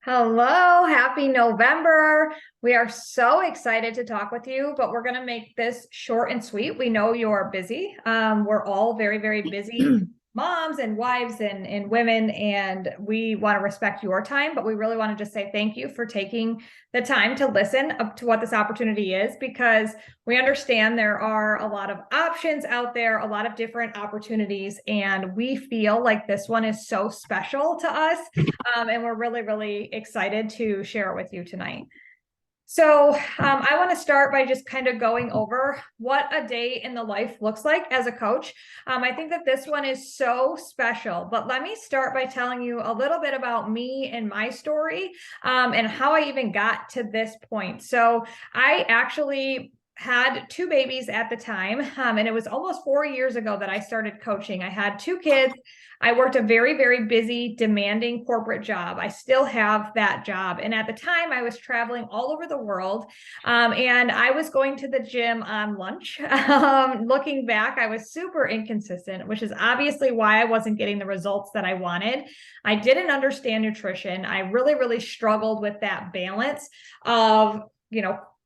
Hello, happy November. We are so excited to talk with you, but we're going to make this short and sweet. We know you're busy. We're all very, very busy moms and wives and women, and we want to respect your time, but we really want to just say thank you for taking the time to listen up to what this opportunity is, because we understand there are a lot of options out there, a lot of different opportunities, and we feel like this one is so special to us. And we're really, really excited to share it with you tonight. So I want to start by just kind of going over what a day in the life looks like as a coach. I think that this one is so special, but let me start by telling you a little bit about me and my story, and how I even got to this point. So I actually had two babies at the time, and it was almost 4 years ago that I started coaching. I had two kids. I worked a very, very busy, demanding corporate job. I still have that job. And at the time, I was traveling all over the world, and I was going to the gym on lunch. Looking back, I was super inconsistent, which is obviously why I wasn't getting the results that I wanted. I didn't understand nutrition. I really, really struggled with that balance of,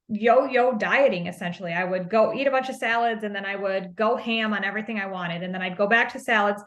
yo-yo dieting. Essentially, I would go eat a bunch of salads and then I would go ham on everything I wanted, and then I'd go back to salads.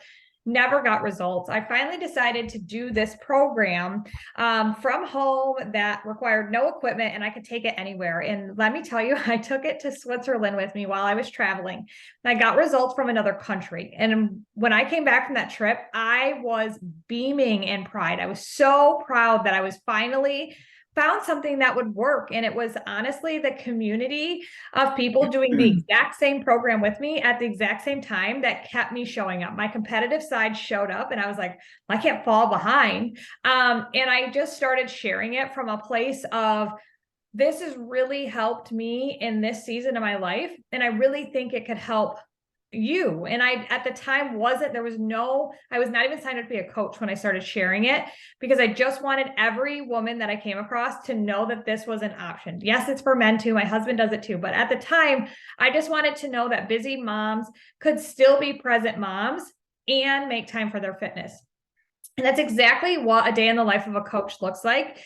Never got results. I finally decided to do this program from home that required no equipment and I could take it anywhere. And let me tell you, I took it to Switzerland with me while I was traveling. And I got results from another country. And when I came back from that trip, I was beaming in pride. I was so proud that I was finally found something that would work. And it was honestly the community of people doing the exact same program with me at the exact same time that kept me showing up. My competitive side showed up and I was like, I can't fall behind. And I just started sharing it from a place of, this has really helped me in this season of my life. And I really think it could help you. And I, at the time, I was not even signed up to be a coach when I started sharing it, because I just wanted every woman that I came across to know that this was an option. Yes, it's for men too. My husband does it too. But at the time, I just wanted to know that busy moms could still be present moms and make time for their fitness. And that's exactly what a day in the life of a coach looks like.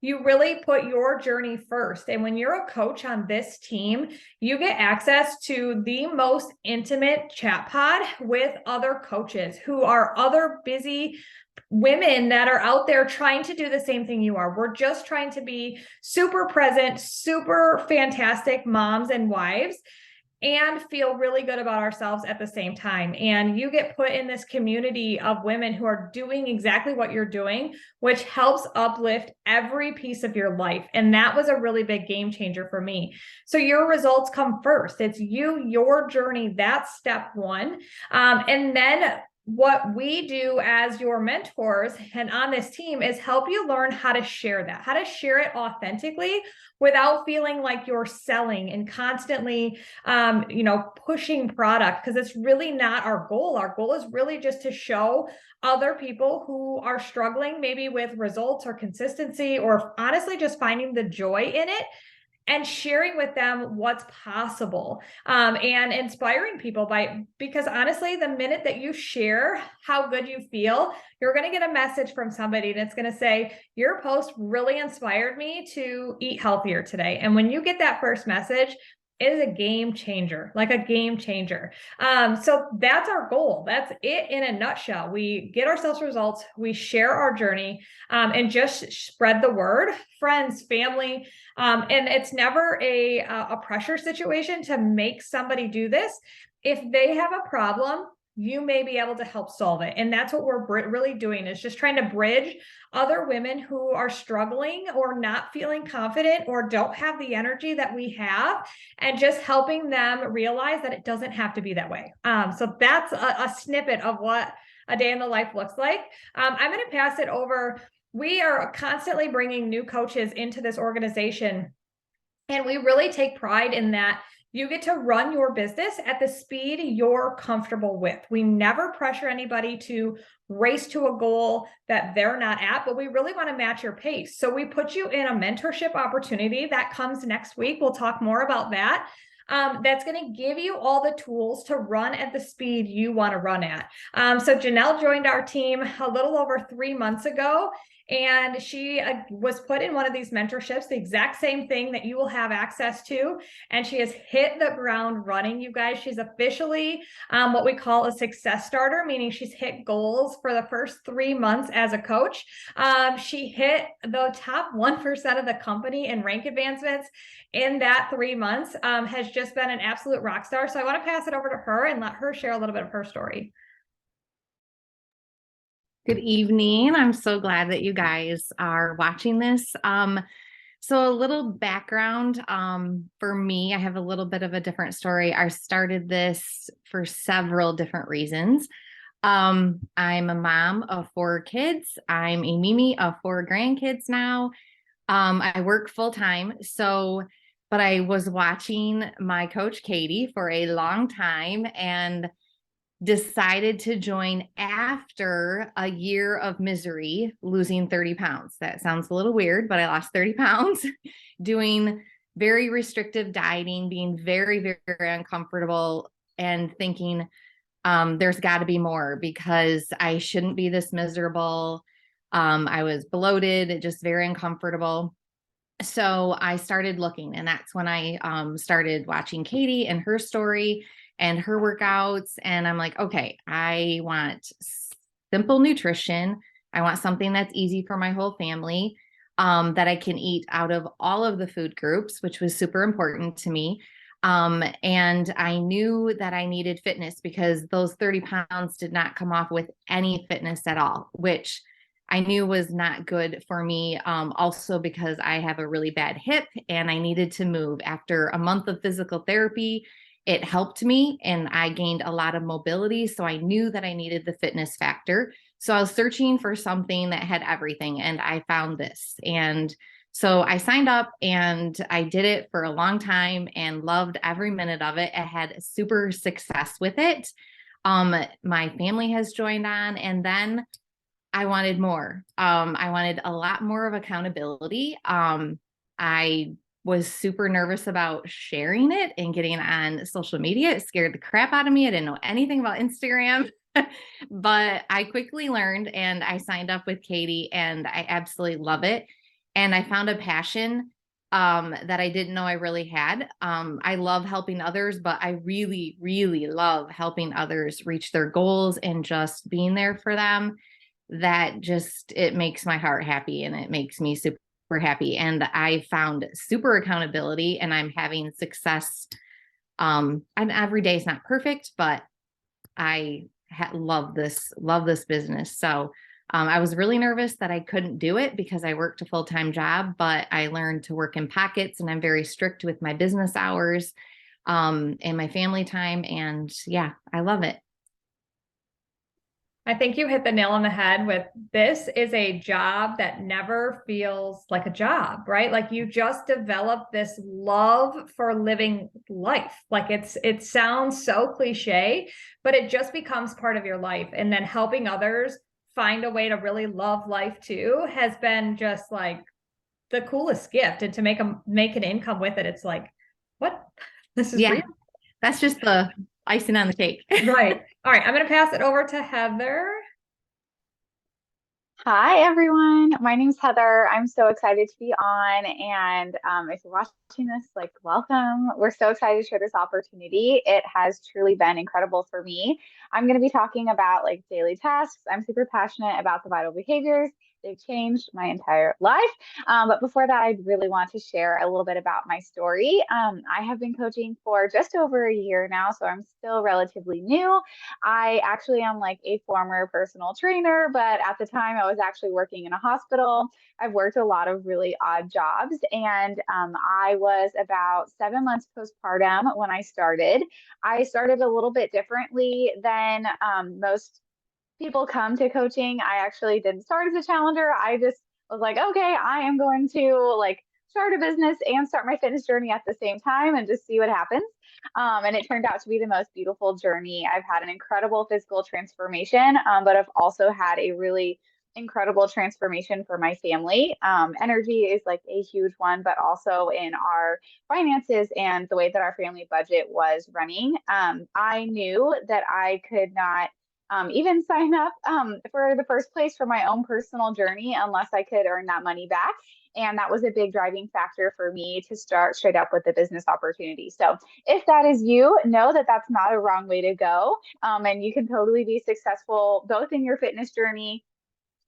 You really put your journey first. And when you're a coach on this team, you get access to the most intimate chat pod with other coaches who are other busy women that are out there trying to do the same thing you are. We're just trying to be super present, super fantastic moms and wives, and feel really good about ourselves at the same time. And you get put in this community of women who are doing exactly what you're doing, which helps uplift every piece of your life. And that was a really big game changer for me. So your results come first. It's you, your journey. That's step one. And then what we do as your mentors and on this team is help you learn how to share that, how to share it authentically without feeling like you're selling and constantly, pushing product, because it's really not our goal. Our goal is really just to show other people who are struggling maybe with results or consistency, or honestly just finding the joy in it, and sharing with them what's possible, and inspiring people because honestly, the minute that you share how good you feel, you're going to get a message from somebody and it's going to say, your post really inspired me to eat healthier today. And when you get that first message, it is a game changer, like a game changer. So that's our goal. That's it in a nutshell. We get ourselves results, we share our journey, and just spread the word, friends, family. And it's never a pressure situation to make somebody do this. If they have a problem, you may be able to help solve it. And that's what we're really doing, is just trying to bridge other women who are struggling or not feeling confident or don't have the energy that we have, and just helping them realize that it doesn't have to be that way. So that's a snippet of what a day in the life looks like. I'm going to pass it over. We are constantly bringing new coaches into this organization, and we really take pride in that. You get to run your business at the speed you're comfortable with. We never pressure anybody to race to a goal that they're not at, but we really want to match your pace. So we put you in a mentorship opportunity that comes next week. We'll talk more about that. that's going to give you all the tools to run at the speed you want to run at. So Janelle joined our team a little over 3 months ago. And she was put in one of these mentorships, the exact same thing that you will have access to. And she has hit the ground running, you guys. She's officially what we call a success starter, meaning she's hit goals for the first 3 months as a coach. She hit the top 1% of the company in rank advancements in that 3 months, has just been an absolute rock star. So I want to pass it over to her and let her share a little bit of her story. Good evening. I'm so glad that you guys are watching this. So a little background for me, I have a little bit of a different story. I started this for several different reasons. I'm a mom of 4 kids. I'm a Mimi of 4 grandkids now. I work full time. But I was watching my coach Katie for a long time and decided to join after a year of misery, losing 30 pounds. That sounds a little weird, but I lost 30 pounds doing very restrictive dieting, being very, very uncomfortable and thinking there's got to be more because I shouldn't be this miserable. I was bloated, just very uncomfortable. So I started looking, and that's when I started watching Katie and her story and her workouts. And I'm like, okay, I want simple nutrition. I want something that's easy for my whole family, that I can eat out of all of the food groups, which was super important to me. And I knew that I needed fitness because those 30 pounds did not come off with any fitness at all, which I knew was not good for me. Also because I have a really bad hip and I needed to move. After a month of physical therapy, it helped me and I gained a lot of mobility. So I knew that I needed the fitness factor. So I was searching for something that had everything and I found this. And so I signed up and I did it for a long time and loved every minute of it. I had super success with it. My family has joined on, and then I wanted more. I wanted a lot more of accountability. I was super nervous about sharing it and getting on social media. It scared the crap out of me. I didn't know anything about Instagram, but I quickly learned and I signed up with Katie and I absolutely love it. And I found a passion that I didn't know I really had. I love helping others, but I really, really love helping others reach their goals and just being there for them. That just, it makes my heart happy and it makes me super happy. And I found super accountability and I'm having success. And every day is not perfect, but I love this business. So I was really nervous that I couldn't do it because I worked a full-time job, but I learned to work in pockets and I'm very strict with my business hours and my family time. And yeah, I love it. I think you hit the nail on the head with this is a job that never feels like a job, right? Like you just develop this love for living life. Like it sounds so cliche, but it just becomes part of your life. And then helping others find a way to really love life too has been just like the coolest gift. And to make an income with it, it's like, what? This is real. That's just the icing on the cake. Right. All right. I'm going to pass it over to Heather. Hi, everyone. My name's Heather. I'm so excited to be on. And if you're watching this, like, welcome. We're so excited to share this opportunity. It has truly been incredible for me. I'm going to be talking about like daily tasks. I'm super passionate about the vital behaviors. They've changed my entire life. But before that, I really want to share a little bit about my story. I have been coaching for just over a year now, so I'm still relatively new. I actually am like a former personal trainer, but at the time I was actually working in a hospital. I've worked a lot of really odd jobs, and I was about 7 months postpartum when I started. I started a little bit differently than most people come to coaching. I actually didn't start as a challenger. I just was like, okay, I am going to like start a business and start my fitness journey at the same time and just see what happens. And it turned out to be the most beautiful journey. I've had an incredible physical transformation, but I've also had a really incredible transformation for my family. Energy is like a huge one, but also in our finances and the way that our family budget was running. I knew that I could not even sign up for the first place for my own personal journey unless I could earn that money back. And that was a big driving factor for me to start straight up with the business opportunity. So if that is you, know that that's not a wrong way to go. And you can totally be successful both in your fitness journey,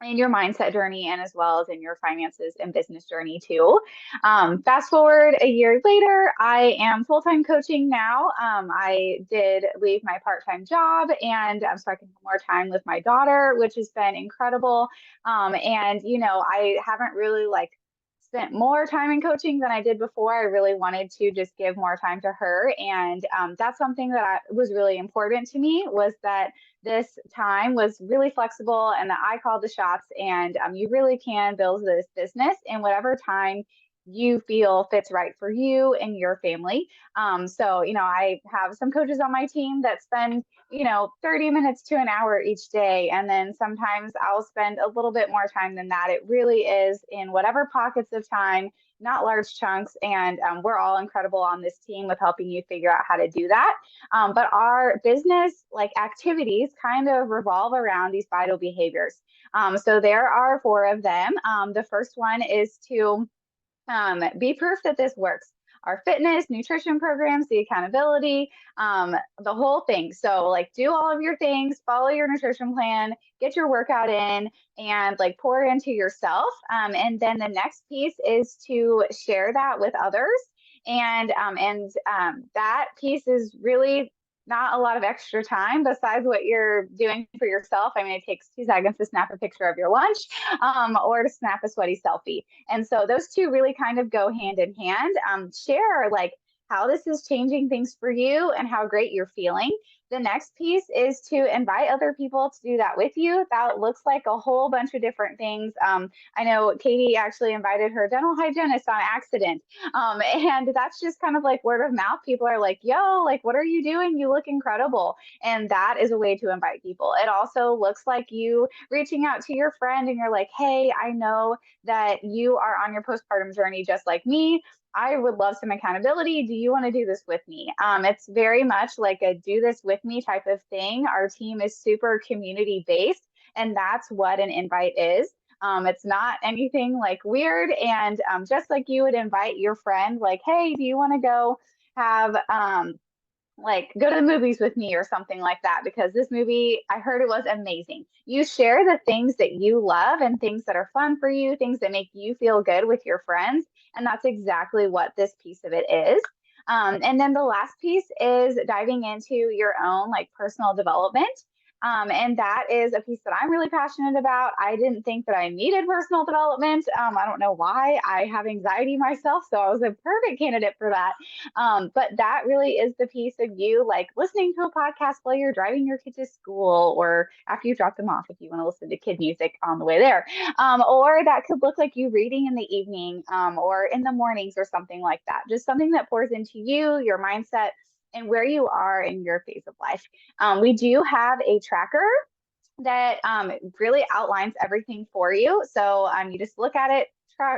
in your mindset journey, and as well as in your finances and business journey too. Fast forward a year later, I am full-time coaching now. I did leave my part-time job, and so I can have more time with my daughter, which has been incredible. And I haven't really spent more time in coaching than I did before. I really wanted to just give more time to her. And that's something that was really important to me, was that this time was really flexible and that I called the shots, and you really can build this business in whatever time you feel fits right for you and your family. So, I have some coaches on my team that spend 30 minutes to an hour each day. And then sometimes I'll spend a little bit more time than that. It really is in whatever pockets of time, not large chunks. And we're all incredible on this team with helping you figure out how to do that. But our business activities kind of revolve around these vital behaviors. So there are 4 of them. The first one is to be proof that this works. Our fitness, nutrition programs, the accountability, the whole thing. So do all of your things, follow your nutrition plan, get your workout in, and pour into yourself. And then the next piece is to share that with others. And that piece is really not a lot of extra time besides what you're doing for yourself. I mean, it takes 2 seconds to snap a picture of your lunch or to snap a sweaty selfie. And so those two really kind of go hand in hand. Share how this is changing things for you and how great you're feeling. The next piece is to invite other people to do that with you. That looks like a whole bunch of different things. I know Katie actually invited her dental hygienist on accident. And that's just kind of word of mouth. People are like, yo, what are you doing? You look incredible. And that is a way to invite people. It also looks like you reaching out to your friend and you're like, hey, I know that you are on your postpartum journey just like me. I would love some accountability. Do you want to do this with me? It's very much like a do this with me type of thing. Our team is super community based, and that's what an invite is. It's not anything weird. And just like you would invite your friend, hey, do you want to go have go to the movies with me or something like that, because this movie, I heard it was amazing. You share the things that you love and things that are fun for you, things that make you feel good with your friends. And that's exactly what this piece of it is. And then the last piece is diving into your own personal development. And that is a piece that I'm really passionate about. I didn't think that I needed personal development. I don't know why. I have anxiety myself, so I was a perfect candidate for that. But that really is the piece of you listening to a podcast while you're driving your kid to school, or after you drop them off if you want to listen to kid music on the way there. Or that could look like you reading in the evening or in the mornings or something like that. Just something that pours into you, your mindset, and where you are in your phase of life. We do have a tracker that really outlines everything for you. So you just look at it,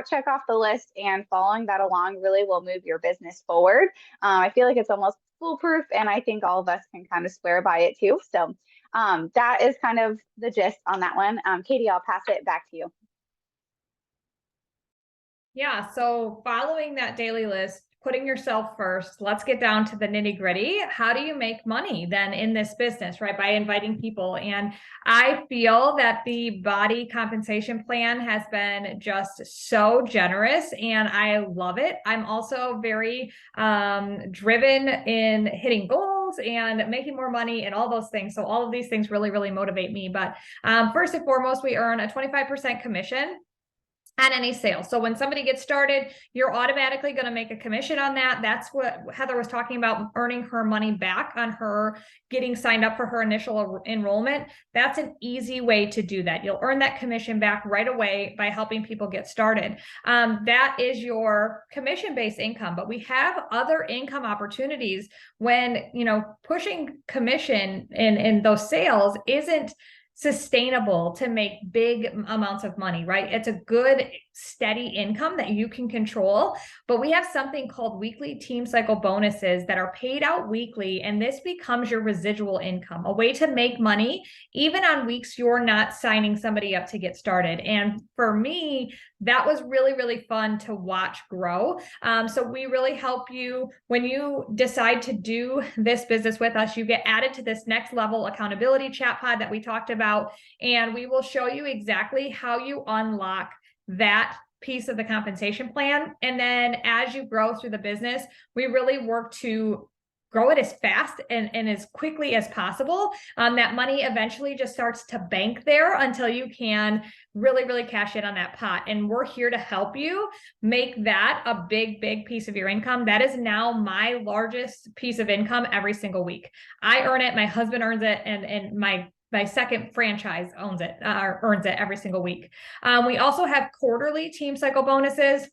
check off the list, and following that along really will move your business forward. I feel like it's almost foolproof, and I think all of us can kind of swear by it too. So that is kind of the gist on that one. Katie, I'll pass it back to you. Yeah, so following that daily list, putting yourself first, let's get down to the nitty gritty. How do you make money then in this business, right? By inviting people. And I feel that the body compensation plan has been just so generous and I love it. I'm also very driven in hitting goals and making more money and all those things. So all of these things really, really motivate me. But first and foremost, we earn a 25% commission on any sale. So when somebody gets started, you're automatically going to make a commission on that. That's what Heather was talking about, earning her money back on her getting signed up for her initial enrollment. That's an easy way to do that. You'll earn that commission back right away by helping people get started. That is your commission-based income, but we have other income opportunities when, pushing commission in those sales isn't sustainable to make big amounts of money, right? It's a good, steady income that you can control. But we have something called weekly team cycle bonuses that are paid out weekly. And this becomes your residual income, a way to make money, even on weeks you're not signing somebody up to get started. And for me, that was really, really fun to watch grow. So we really help you when you decide to do this business with us. You get added to this next level accountability chat pod that we talked about, and we will show you exactly how you unlock that piece of the compensation plan. And then as you grow through the business, we really work to grow it as fast and as quickly as possible. That money eventually just starts to bank there until you can really, really cash in on that pot. And we're here to help you make that a big, big piece of your income. That is now my largest piece of income every single week. I earn it, my husband earns it, and my second franchise owns it, earns it every single week. We also have quarterly team cycle bonuses.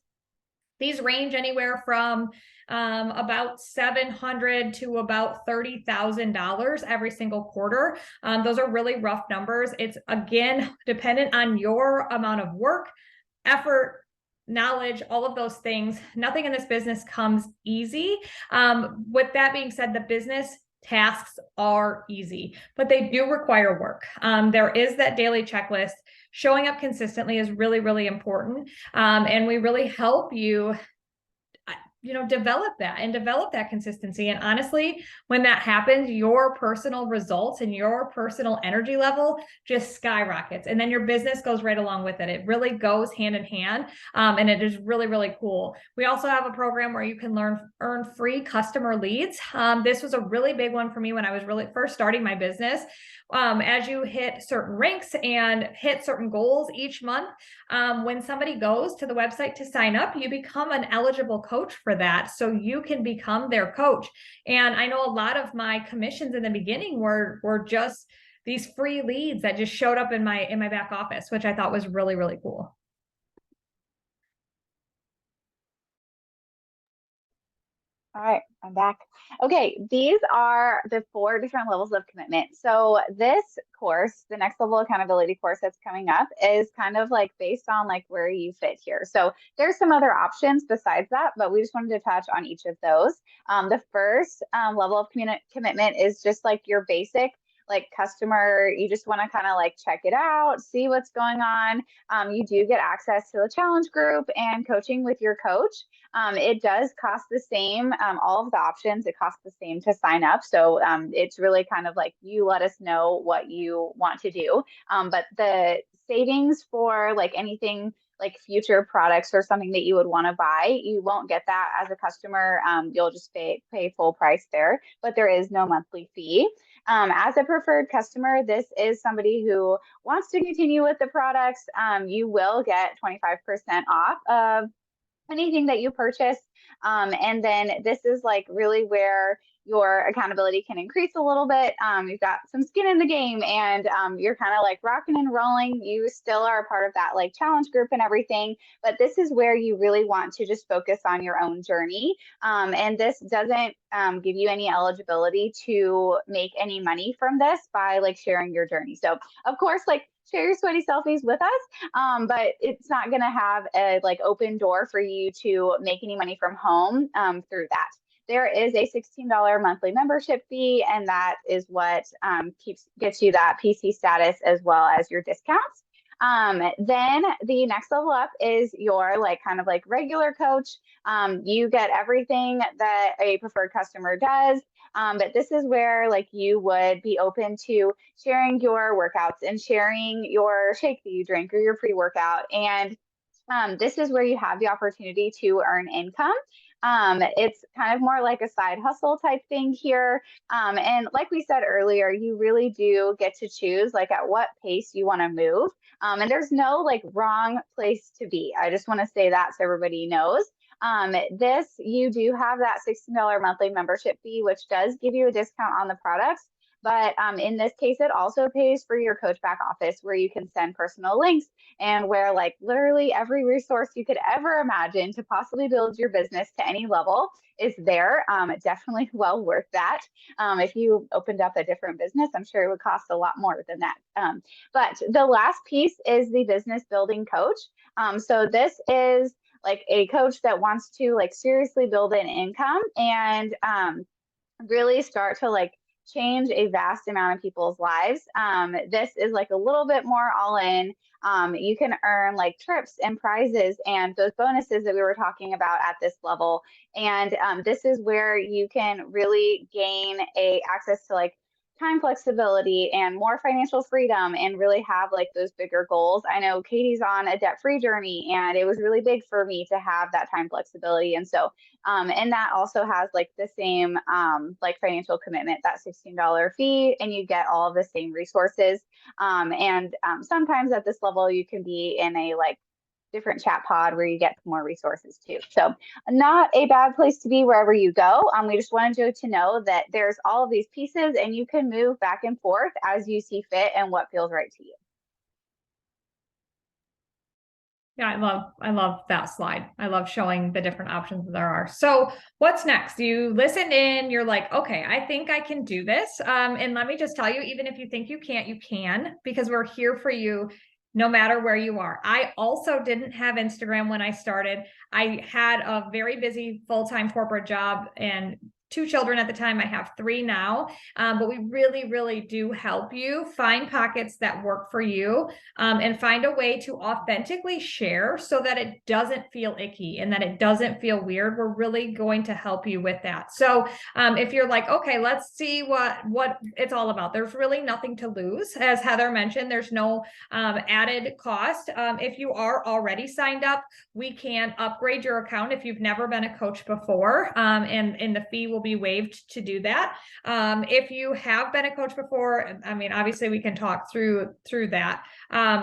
These range anywhere from about $700 to about $30,000 every single quarter. Those are really rough numbers. It's, again, dependent on your amount of work, effort, knowledge, all of those things. Nothing in this business comes easy. With that being said, the business tasks are easy, but they do require work. There is that daily checklist. Showing up consistently is really, really important. And we really help you develop that consistency. And honestly, when that happens, your personal results and your personal energy level just skyrockets. And then your business goes right along with it. It really goes hand in hand. And it is really, really cool. We also have a program where you can earn free customer leads. This was a really big one for me when I was really first starting my business. As you hit certain ranks and hit certain goals each month, when somebody goes to the website to sign up, you become an eligible coach for that. So you can become their coach. And I know a lot of my commissions in the beginning were just these free leads that just showed up in my back office, which I thought was really, really cool. All right, I'm back. Okay, these are the 4 different levels of commitment. So this course, the next level accountability course that's coming up, is kind of like based on like where you fit here. So there's some other options besides that, but we just wanted to touch on each of those. The first level of commitment is just like your basic like customer. You just want to kind of like check it out, see what's going on. You do get access to the challenge group and coaching with your coach. It does cost the same. All of the options, it costs the same to sign up. So it's really kind of like you let us know what you want to do. But the savings for like anything like future products or something that you would want to buy, you won't get that as a customer. You'll just pay full price there, but there is no monthly fee. As a preferred customer, this is somebody who wants to continue with the products. You will get 25% off of anything that you purchase. And then this is like really where your accountability can increase a little bit. You've got some skin in the game, and you're kind of like rocking and rolling. You still are a part of that like challenge group and everything, but this is where you really want to just focus on your own journey. And this doesn't give you any eligibility to make any money from this by like sharing your journey. So of course, like share your sweaty selfies with us, but it's not going to have a like open door for you to make any money from home through that. There is a $16 monthly membership fee, and that is what gets you that PC status as well as your discounts. Then the next level up is your like kind of like regular coach. You get everything that a preferred customer does. But this is where like you would be open to sharing your workouts and sharing your shake that you drink or your pre-workout. And this is where you have the opportunity to earn income. It's kind of more like a side hustle type thing here. And like we said earlier, you really do get to choose like at what pace you want to move. And there's no like wrong place to be. I just want to say that so everybody knows. You do have that $16 monthly membership fee, which does give you a discount on the products. But in this case, it also pays for your coach back office, where you can send personal links and where like literally every resource you could ever imagine to possibly build your business to any level is there. Definitely well worth that. If you opened up a different business, I'm sure it would cost a lot more than that. But the last piece is the business building coach. So this is like a coach that wants to like seriously build an income and really start to like change a vast amount of people's lives. This is like a little bit more all in. You can earn like trips and prizes and those bonuses that we were talking about at this level. And this is where you can really gain a access to like time flexibility and more financial freedom and really have like those bigger goals. I know Katie's on a debt-free journey and it was really big for me to have that time flexibility. And so and that also has like the same like financial commitment, that $16 fee, and you get all of the same resources. And sometimes at this level, you can be in a like different chat pod where you get more resources too. So not a bad place to be wherever you go. We just wanted you to know that there's all of these pieces and you can move back and forth as you see fit and what feels right to you. Yeah, I love that slide. I love showing the different options that there are. So what's next? You listened in, you're like, okay, I think I can do this. And let me just tell you, even if you think you can't, you can, because we're here for you no matter where you are. I also didn't have Instagram when I started. I had a very busy full-time corporate job and 2 children at the time. I have 3 now, but we really, really do help you find pockets that work for you, and find a way to authentically share so that it doesn't feel icky and that it doesn't feel weird. We're really going to help you with that. So if you're like, okay, let's see what it's all about. There's really nothing to lose. As Heather mentioned, there's no added cost. If you are already signed up, we can upgrade your account if you've never been a coach before, and the fee will be waived to do that. If you have been a coach before, I mean, obviously we can talk through that.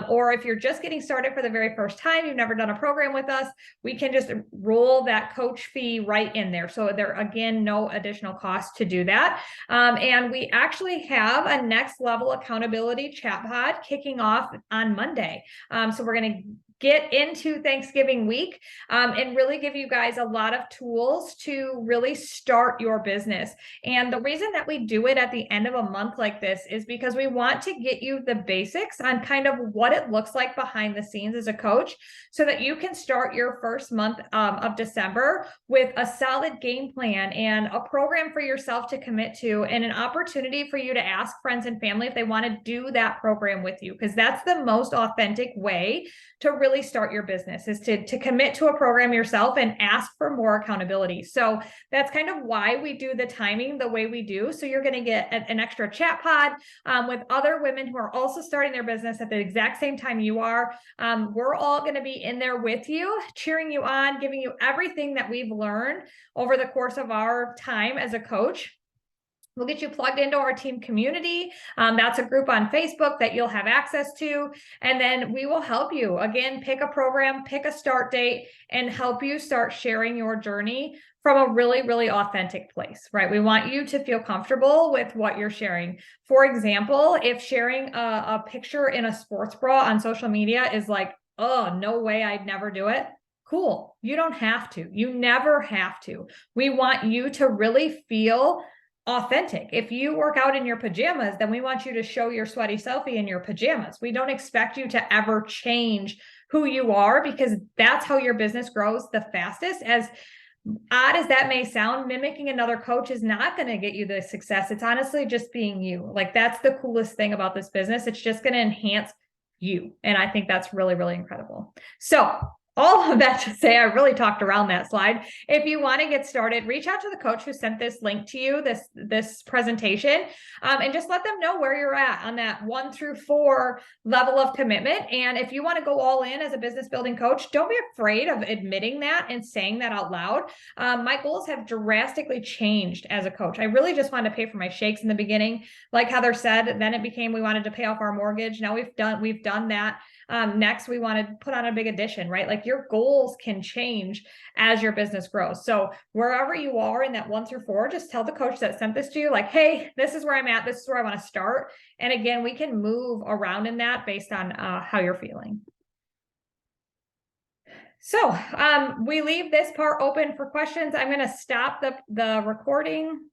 Or if you're just getting started for the very first time, you've never done a program with us, we can just roll that coach fee right in there. So there, again, no additional cost to do that. And we actually have a next level accountability chat pod kicking off on Monday. So we're going to get into Thanksgiving week, and really give you guys a lot of tools to really start your business. And the reason that we do it at the end of a month like this is because we want to get you the basics on kind of what it looks like behind the scenes as a coach, so that you can start your first month of December with a solid game plan and a program for yourself to commit to, and an opportunity for you to ask friends and family if they want to do that program with you, because that's the most authentic way to really start your business, is to commit to a program yourself and ask for more accountability. So that's kind of why we do the timing the way we do. So you're going to get an extra chat pod with other women who are also starting their business at the exact same time you are. We're all going to be in there with you, cheering you on, giving you everything that we've learned over the course of our time as a coach. We'll get you plugged into our team community. That's a group on Facebook that you'll have access to. And then we will help you, again, pick a program, pick a start date, and help you start sharing your journey from a really, really authentic place, right? We want you to feel comfortable with what you're sharing. For example, if sharing a picture in a sports bra on social media is like, oh, no way, I'd never do it. Cool. You don't have to. You never have to. We want you to really feel authentic. If you work out in your pajamas, then we want you to show your sweaty selfie in your pajamas. We don't expect you to ever change who you are, because that's how your business grows the fastest. As odd as that may sound, mimicking another coach is not going to get you the success. It's honestly just being you. Like, that's the coolest thing about this business. It's just going to enhance you. And I think that's really, really incredible. So all of that to say, I really talked around that slide. If you want to get started, reach out to the coach who sent this link to you, this presentation, and just let them know where you're at on that 1 through 4 level of commitment. And if you want to go all in as a business building coach, don't be afraid of admitting that and saying that out loud. My goals have drastically changed as a coach. I really just wanted to pay for my shakes in the beginning. Like Heather said, then it became, we wanted to pay off our mortgage. Now we've done that. Next, we want to put on a big addition, right? Like, like your goals can change as your business grows. So wherever you are in that 1 through 4, just tell the coach that sent this to you, like, hey, this is where I'm at. This is where I want to start. And again, we can move around in that based on how you're feeling. So we leave this part open for questions. I'm going to stop the recording.